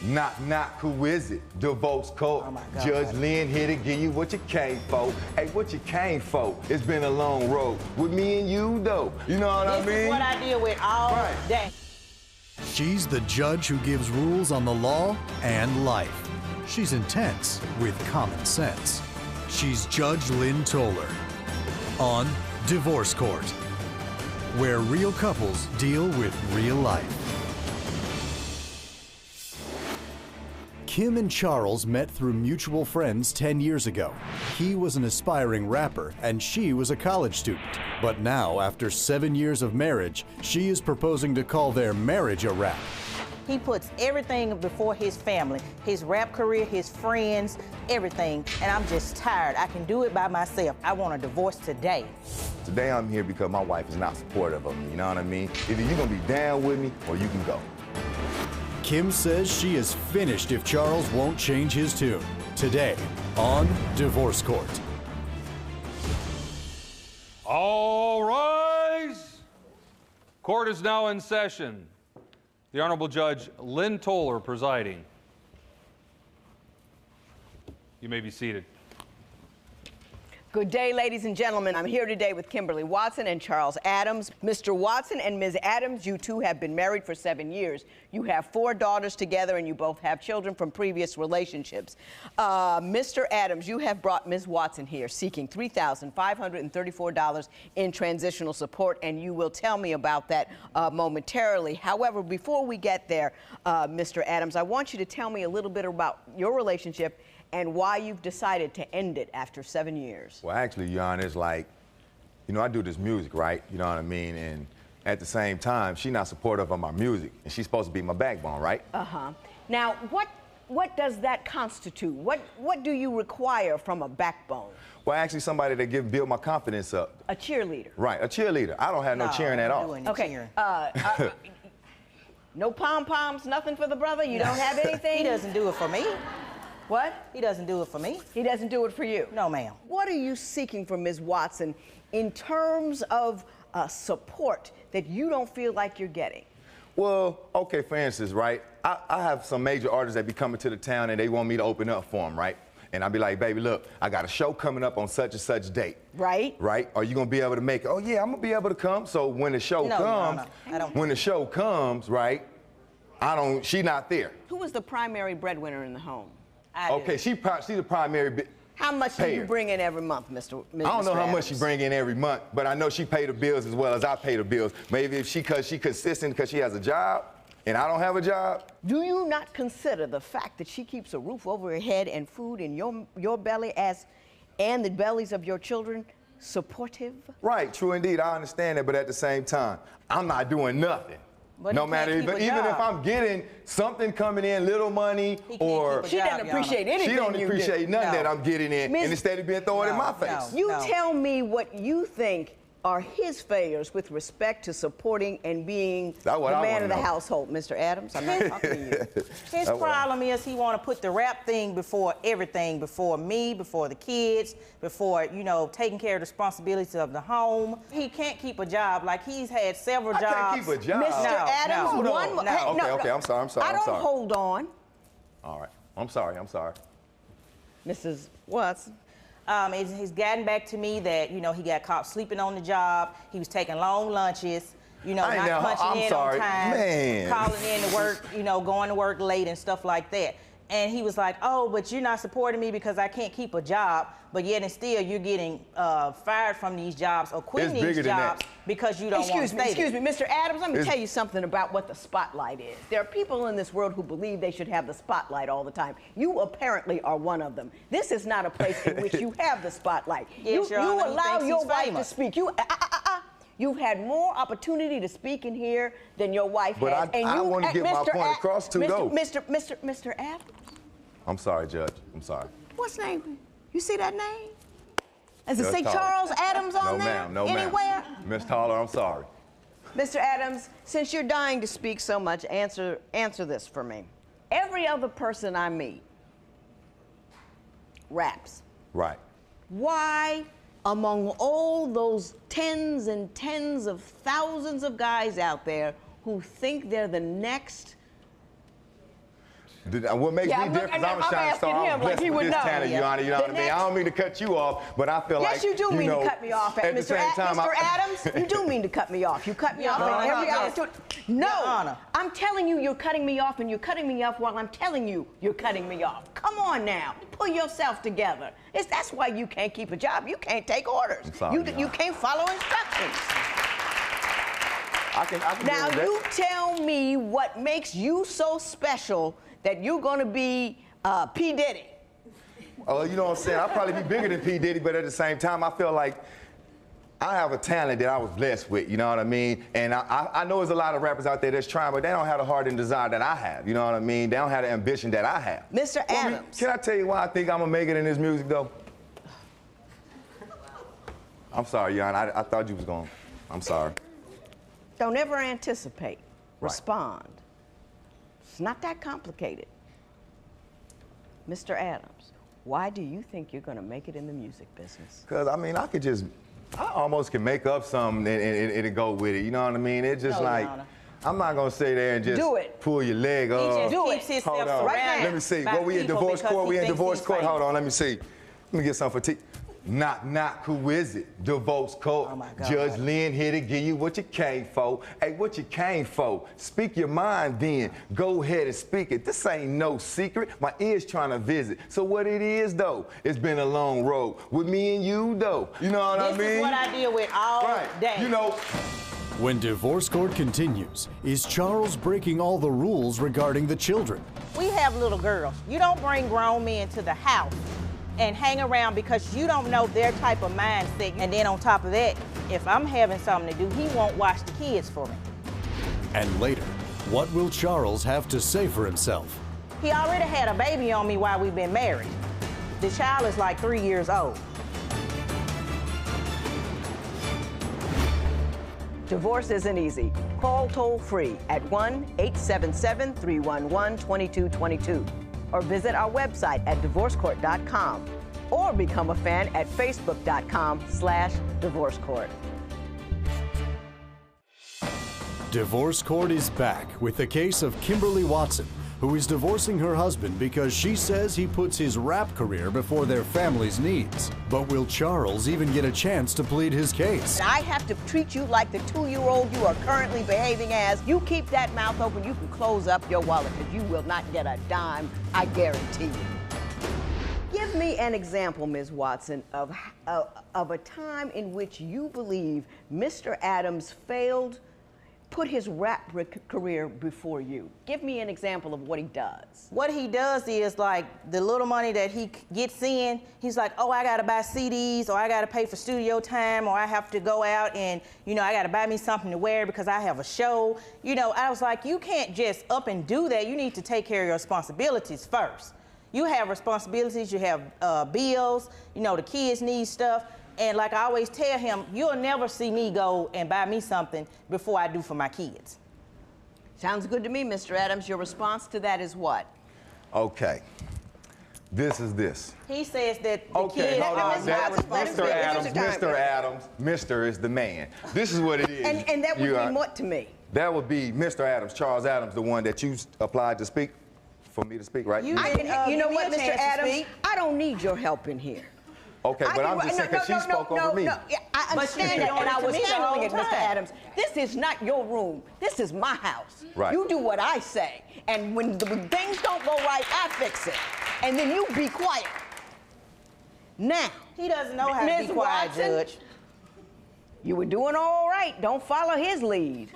Knock, knock, who is it? Divorce court. Oh my God. Judge Lynn here to give you what you came for. Hey, what you came for? It's been a long road. With me and you, though. You know what I mean? This is what I deal with all day. She's the judge who gives rules on the law and life. She's intense with common sense. She's Judge Lynn Toller on Divorce Court, where real couples deal with real life. Kim and Charles met through mutual friends 10 years ago. He was an aspiring rapper and she was a college student. But now, after 7 years of marriage, she is proposing to call their marriage a rap. He puts everything before his family, his rap career, his friends, everything. And I'm just tired. I can do it by myself. I want a divorce today. Today I'm here because my wife is not supportive of me, you know what I mean? Either you're gonna be down with me or you can go. Kim says she is finished if Charles won't change his tune. Today on Divorce Court. All rise. Court is now in session. The Honorable Judge Lynn Toller presiding. You may be seated. Good day, ladies and gentlemen. I'm here today with Kimberly Watson and Charles Adams. Mr. Watson and Ms. Adams, you two have been married for 7 years. You have 4 daughters together, and you both have children from previous relationships. Mr. Adams, you have brought Ms. Watson here seeking $3,534 in transitional support, and you will tell me about that momentarily. However, before we get there, Mr. Adams, I want you to tell me a little bit about your relationship and why you've decided to end it after 7 years. Well, actually, Your Honor, it's like, you know, I do this music, right? You know what I mean? And at the same time, she's not supportive of my music, and she's supposed to be my backbone, right? Uh-huh. Now, what does that constitute? What do you require from a backbone? Well, actually, somebody that build my confidence up. A cheerleader. Right, a cheerleader. I don't have no cheering at all. Okay. No pom-poms, nothing for the brother? You don't have anything? He doesn't do it for me. What? He doesn't do it for me. He doesn't do it for you? No, ma'am. What are you seeking from Ms. Watson in terms of support that you don't feel like you're getting? Well, okay, for instance, right? I have some major artists that be coming to the town and they want me to open up for them, right? And I'll be like, baby, look, I got a show coming up on such and such date. Right. Right? Are you gonna be able to make it? Oh yeah, I'm gonna be able to come. So when the show comes, I don't. When the show comes, right? She not there. Who is the primary breadwinner in the home? Okay, she's the primary. How much do you bring in every month, Mr. I don't know how much she bring in every month, but I know she pay the bills as well as I pay the bills. Maybe if she consistent because she has a job and I don't have a job. Do you not consider the fact that she keeps a roof over her head and food in your belly and the bellies of your children supportive? Right, true indeed. I understand that, but at the same time, I'm not doing nothing. But no matter, even if I'm getting something coming in, little money, or she doesn't appreciate anything. She don't appreciate nothing that I'm getting in, and instead of being thrown in my face. You tell me what you think are his failures with respect to supporting and being the man of the household, Mr. Adams. I'm not talking to you. His problem is he want to put the rap thing before everything, before me, before the kids, before, you know, taking care of the responsibilities of the home. He can't keep a job. Like, he's had several jobs. I can't keep a job. Mr. Adams, Okay, I'm sorry. I don't hold on. All right, I'm sorry. Mrs. Watson. He's gotten back to me that, you know, he got caught sleeping on the job. He was taking long lunches, you know, not punching in on time, calling in to work, you know, going to work late and stuff like that. And he was like, oh, but you're not supporting me because I can't keep a job, but yet and still you're getting fired from these jobs or quitting these jobs because you don't want to stay. Excuse me, Mr. Adams, let me tell you something about what the spotlight is. There are people in this world who believe they should have the spotlight all the time. You apparently are one of them. This is not a place in which you have the spotlight. Yes, you allow your wife to speak. You've had more opportunity to speak in here than your wife has. But I want to get my point across too, though. Mr. Adams? I'm sorry, Judge. I'm sorry. What's name? You see that name? Does it say Charles Adams on there? No, ma'am. Anywhere? Miss Toller, I'm sorry. Mr. Adams, since you're dying to speak so much, answer this for me. Every other person I meet raps. Right. Why, among all those tens and tens of thousands of guys out there who think they're the next What makes me different is I'm a shining star. I'm blessed with this talent, Your Honor. You know what I mean? I don't mean to cut you off, but I feel like, yes, you do mean to cut me off. At the same time, Mr. Adams, you do mean to cut me off. You cut me off at every opportunity. No, I'm telling you, you're cutting me off, and you're cutting me off while I'm telling you you're cutting me off. Come on now, pull yourself together. That's why you can't keep a job. You can't take orders. You can't follow instructions. I can now you tell me what makes you so special that you're going to be P. Diddy. Oh, you know what I'm saying? I'll probably be bigger than P. Diddy, but at the same time, I feel like I have a talent that I was blessed with, you know what I mean? And I know there's a lot of rappers out there that's trying, but they don't have the heart and desire that I have, you know what I mean? They don't have the ambition that I have. Mr. Adams. Can I tell you why I think I'm going to make it in this music, though? I'm sorry, Jan. I thought you was going. I'm sorry. Don't ever anticipate. Respond. It's not that complicated. Mr. Adams, why do you think you're going to make it in the music business? Because, I mean, I almost can make up something and go with it. You know what I mean? It's just I'm not going to sit there and just pull your leg off. Hold on. Let me see. What we in divorce court? We in divorce court? Hold on. Let me see. Let me get something for tea. Knock, knock, who is it? Divorce court. Oh my God. Judge Lynn here to give you what you came for. Hey, what you came for? Speak your mind then. Go ahead and speak it. This ain't no secret. My ear's trying to visit. So what it is, though, it's been a long road. With me and you, though. You know what I mean? This is what I deal with all day. You know. When divorce court continues, is Charles breaking all the rules regarding the children? We have little girls. You don't bring grown men to the house and hang around because you don't know their type of mindset. And then on top of that, if I'm having something to do, he won't watch the kids for me. And later, what will Charles have to say for himself? He already had a baby on me while we've been married. The child is like 3 years old. Divorce isn't easy. Call toll-free at 1-877-311-2222 or visit our website at divorcecourt.com or become a fan at facebook.com/divorcecourt. Divorce Court is back with the case of Kimberly Watson, who is divorcing her husband because she says he puts his rap career before their family's needs. But will Charles even get a chance to plead his case? I have to treat you like the 2-year-old you are currently behaving as. You keep that mouth open, you can close up your wallet because you will not get a dime, I guarantee you. Give me an example, Ms. Watson, of a time in which you believe Mr. Adams put his rap career before you. Give me an example of what he does. What he does is, like, the little money that he gets in, he's like, oh, I gotta buy CDs, or I gotta pay for studio time, or I have to go out and, you know, I gotta buy me something to wear because I have a show. You know, I was like, you can't just up and do that. You need to take care of your responsibilities first. You have responsibilities, you have bills, you know, the kids need stuff. And like I always tell him, you'll never see me go and buy me something before I do for my kids. Sounds good to me, Mr. Adams. Your response to that is what? Okay. This is this. He says that the kids... Okay, hold on. Mr. Adams, Mr. is the man. This is what it is. And that would mean what to me? That would be Mr. Adams, Charles Adams, the one that you applied to speak, for me to speak, right? You know what, Mr. Adams? I don't need your help in here. Okay, but I'm just saying because she spoke over me. No, I understand that, and I was handling it, Mr. Adams. This is not your room. This is my house. Right. You do what I say, and when things don't go right, I fix it, and then you be quiet. Now, he doesn't know how to be quiet, Watson, Judge. You were doing all right. Don't follow his lead.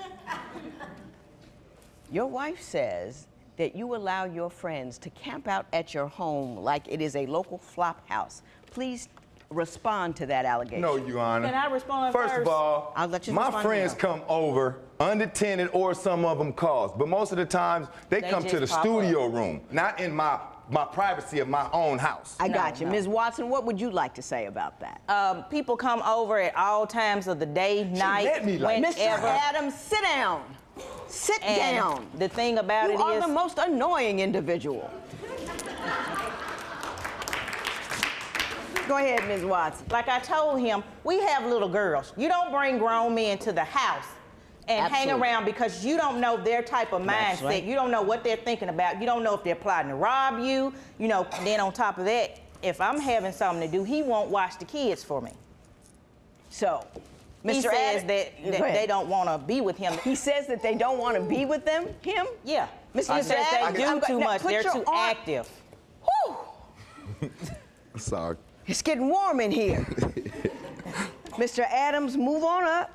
Your wife says that you allow your friends to camp out at your home like it is a local flop house. Please respond to that allegation. No, Your Honor. Can I respond first? First of all, I'll let you my respond friends now. come over unattended, or some of them calls. But most of the times, they come to the studio room, not in my privacy of my own house. I got you. Ms. Watson, what would you like to say about that? People come over at all times of the day, night, whenever. Mr. Adams, sit down. Sit down. The thing about it is... You are the most annoying individual. Go ahead, Ms. Watson. Like I told him, we have little girls. You don't bring grown men to the house and Absolutely. hang around because you don't know their type of mindset. Right. You don't know what they're thinking about. You don't know if they're plotting to rob you. You know, then on top of that, if I'm having something to do, he won't watch the kids for me. So, He Mr. says Adams, that they don't want to be with him. He says that they don't want to be with him? Yeah. Mr. He says Adams, they do too now much. put They're your too arm- active. Whew. Sorry. It's getting warm in here. Mr. Adams, move on up.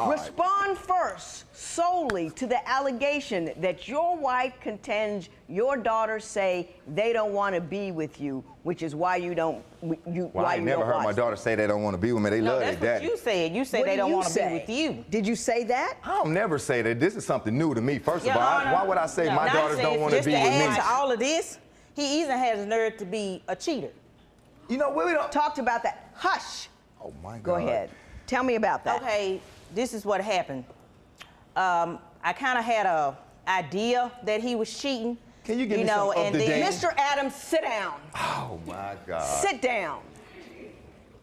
Respond first solely to the allegation that your wife contends your daughters say they don't want to be with you, which is why you don't. Well, I ain't never heard my daughter say they don't want to be with me. They love their that's what daddy. you said. You said they don't want to be with you. Did you say that? I don't never say that. This is something new to me. First of Your all, Honor, why would I say my now daughters says don't want to just be with add me? to all of this, he even has the nerve to be a cheater. You know, we don't. Talked about that. Hush. Oh my God. Go ahead. Tell me about that. Okay, this is what happened. I kind of had a idea that he was cheating. Can you give me some and up to then date? Mr. Adams, sit down. Oh my God. Sit down.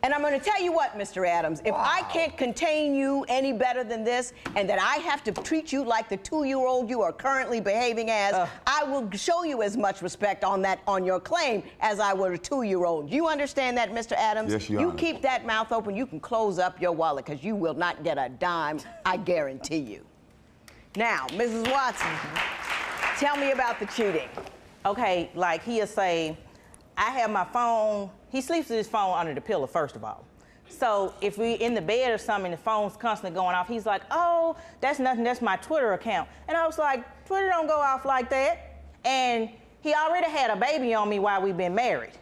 And I'm going to tell you what, Mr. Adams, if I can't contain you any better than this, and that I have to treat you like the 2-year-old you are currently behaving as, I will show you as much respect on your claim as I would a 2-year-old. You understand that, Mr. Adams? Yes, Your You Honor. keep that mouth open, you can close up your wallet, because you will not get a dime, I guarantee you. Now, Mrs. Watson, tell me about the cheating. Okay, like he'll say, I have my phone. He sleeps with his phone under the pillow, first of all. So if we in the bed or something, the phone's constantly going off, he's like, oh, that's nothing, that's my Twitter account. And I was like, Twitter don't go off like that. And he already had a baby on me while we've been married.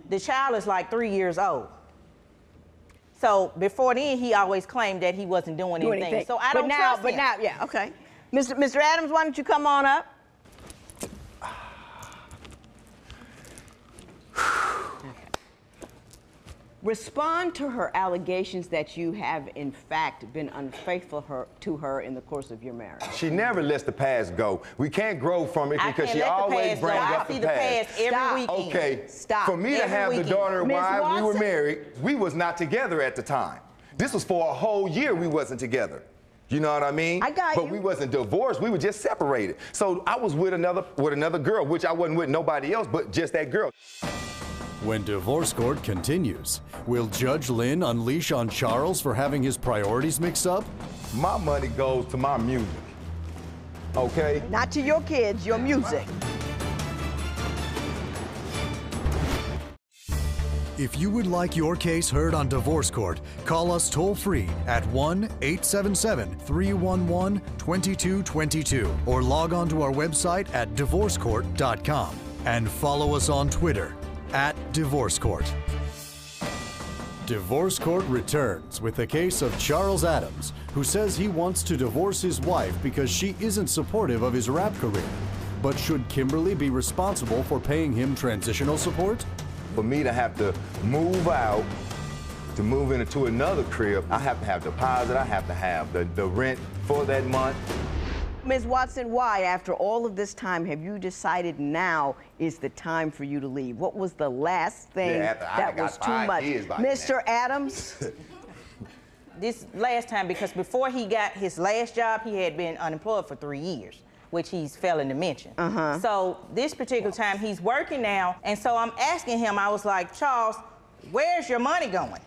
The child is like 3 years old. So before then, he always claimed that he wasn't doing anything. So I don't trust him. But now, yeah, okay. Mr. Adams, why don't you come on up? Respond to her allegations that you have, in fact, been unfaithful to her in the course of your marriage. She never lets the past go. We can't grow from it because she always brings up the past. I see the past every weekend. Okay, Stop. for me to Every have weekend. the daughter Ms. while we were Watson? married, we was not together at the time. This was for a whole year we wasn't together. You know what I mean? I got but you. we wasn't divorced, we were just separated. So I was with another girl, which I wasn't with nobody else but just that girl. When divorce court continues, will Judge Lynn unleash on Charles for having his priorities mixed up? My money goes to my music. Okay? Not to your kids, your music. If you would like your case heard on divorce court, call us toll-free at 1-877-311-2222 or log on to our website at divorcecourt.com and follow us on Twitter @DivorceCourt. Divorce Court returns with the case of Charles Adams, who says he wants to divorce his wife because she isn't supportive of his rap career. But should Kimberly be responsible for paying him transitional support? For me to have to move out, to move into another crib, I have to have deposit, I have to have the rent for that month. Ms. Watson, why, after all of this time, have you decided now is the time for you to leave? What was the last thing after I that got was too 5 much? kids by Mr. Adams? This last time, because before he got his last job, he had been unemployed for 3 years, which he's failing to mention. So this particular time, he's working now, and so I'm asking him, I was like, Charles, where's your money going?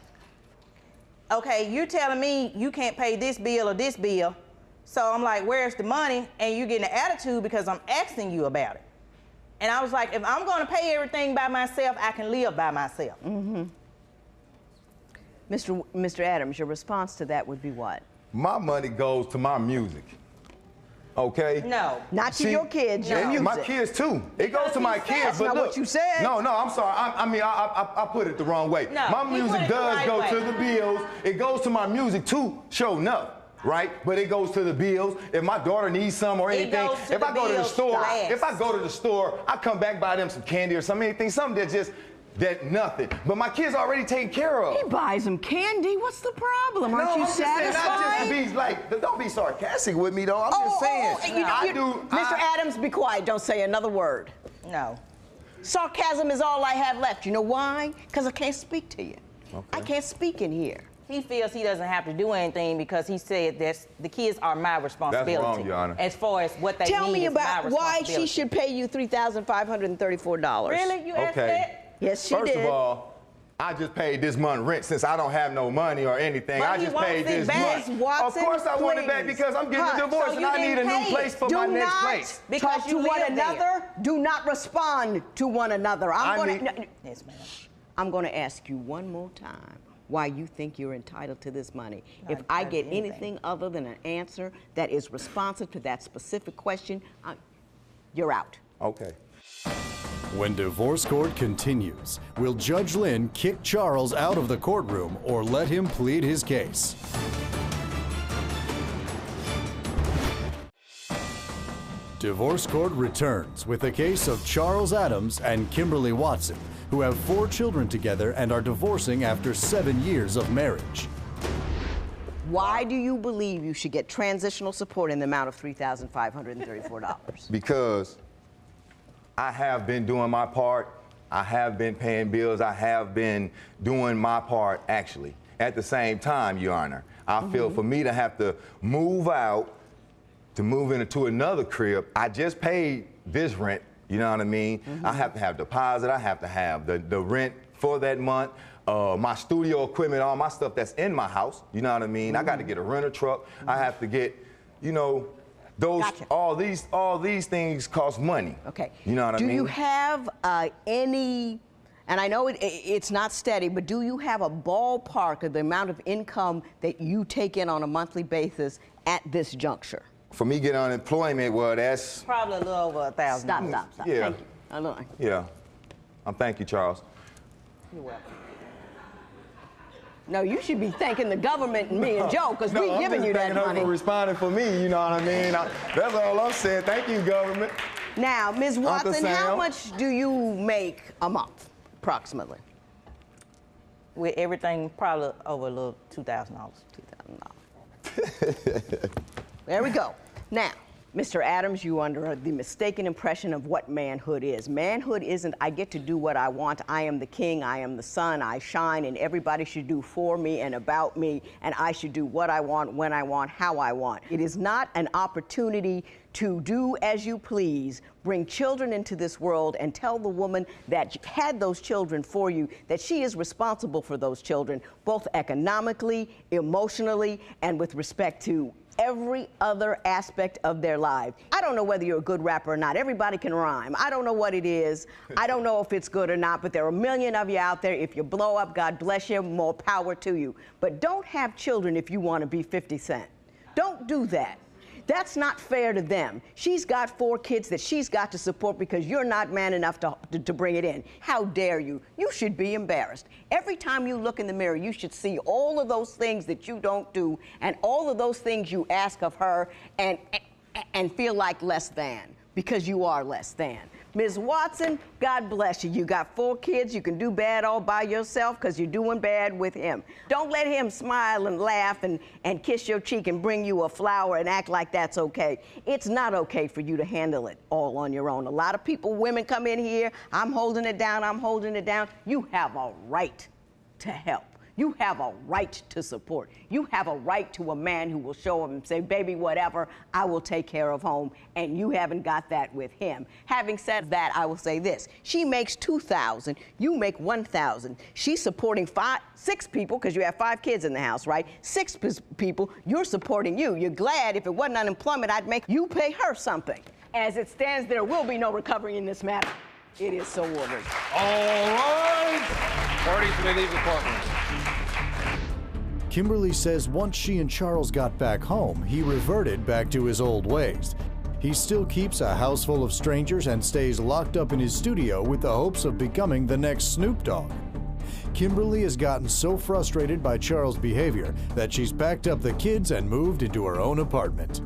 Okay, you're telling me you can't pay this bill or this bill, so I'm like, where's the money? And you're getting an attitude because I'm asking you about it. And I was like, if I'm gonna pay everything by myself, I can live by myself. Mr. Adams, your response to that would be what? My money goes to my music. Okay? No. Not to your kids, your No. music. My kids too. It goes to my kids, That's but not look. what you said. No, I'm sorry. I put it the wrong way. No, My he put music it the does right go way. to the bills. It goes to my music too, sure enough, right? But it goes to the bills. If my daughter needs some or anything, goes to if the I go to the bills store, last. if I go to the store, I come back buy them some candy or something that's just that nothing. But my kids already taken care of. He buys them candy. What's the problem? Aren't No, you I'm just saying, satisfied? not just to be like, don't be sarcastic with me though. I'm just saying. Mr. Adams, be quiet. Don't say another word. No. Sarcasm is all I have left. You know why? Because I can't speak to you. Okay. I can't speak in here. He feels he doesn't have to do anything because he said that the kids are my responsibility. That's wrong, Your Honor. As far as what they Tell need me is my about why responsibility. she should pay you $3,534. Really? You asked that? Yes, she First did. of all, I just paid this month rent since I don't have no money or anything. But I he just wants paid it this back. month. Watson, of course I want it back please. because I'm getting Hush. a divorce So and you I need a didn't new pay. place for my next place. Because talk you to one live there. another. Do not respond to one another. Yes, ma'am. I'm going to ask you one more time why you think you're entitled to this money. Not If I entitled get to anything. anything other than an answer that is responsive to that specific question, you're out. Okay. When divorce court continues, will Judge Lynn kick Charles out of the courtroom or let him plead his case? Divorce court returns with the case of Charles Adams and Kimberly Watson, who have 4 children together and are divorcing after 7 years of marriage. Why do you believe you should get transitional support in the amount of $3,534? Because I have been doing my part. I have been paying bills. I have been doing my part, actually. At the same time, Your Honor, I feel for me to have to move out, to move into another crib, I just paid this rent, you know what I mean? I have to have deposit, I have to have the rent for that month, my studio equipment, all my stuff that's in my house, you know what I mean? I got to get a renter truck, I have to get, you know, those, Gotcha. all these things cost money. Okay. You know what I mean? Do you have any, and I know it's not steady, but do you have a ballpark of the amount of income that you take in on a monthly basis at this juncture? For me getting unemployment, well, that's... Probably a little over $1,000. Stop. Yeah. Thank you. Alone. Yeah. Thank you, Charles. You're welcome. No, you should be thanking the government and me and Joe, because we're giving you that money. for responding for me, you know what I mean? That's all I'm saying. Thank you, government. Now, Ms. Uncle Watson, how Sam. much do you make a month, approximately? With everything, probably over a little $2,000. $2,000. There we go. Now, Mr. Adams, you under the mistaken impression of what manhood is. Manhood isn't, I get to do what I want, I am the king, I am the sun, I shine, and everybody should do for me and about me, and I should do what I want, when I want, how I want. It is not an opportunity to do as you please, bring children into this world, and tell the woman that had those children for you that she is responsible for those children, both economically, emotionally, and with respect to every other aspect of their life. I don't know whether you're a good rapper or not. Everybody can rhyme. I don't know what it is. I don't know if it's good or not, but there are a million of you out there. If you blow up, God bless you, more power to you. But don't have children if you want to be 50 Cent. Don't do that. That's not fair to them. She's got 4 kids that she's got to support because you're not man enough to bring it in. How dare you? You should be embarrassed. Every time you look in the mirror, you should see all of those things that you don't do and all of those things you ask of her and feel like less than, because you are less than. Ms. Watson, God bless you. You got 4 kids. You can do bad all by yourself because you're doing bad with him. Don't let him smile and laugh and kiss your cheek and bring you a flower and act like that's okay. It's not okay for you to handle it all on your own. A lot of people, women come in here, I'm holding it down, I'm holding it down. You have a right to help. You have a right to support. You have a right to a man who will show up and say, baby, whatever, I will take care of home, and you haven't got that with him. Having said that, I will say this. She makes $2,000, you make $1,000. She's supporting 6 people, because you have 5 kids in the house, right? 6 people, you're supporting you. You're glad if it wasn't unemployment, I'd make you pay her something. As it stands, there will be no recovery in this matter. It is so ordered. All right. Parties may leave the courtroom. Kimberly says once she and Charles got back home, he reverted back to his old ways. He still keeps a house full of strangers and stays locked up in his studio with the hopes of becoming the next Snoop Dogg. Kimberly has gotten so frustrated by Charles' behavior that she's packed up the kids and moved into her own apartment.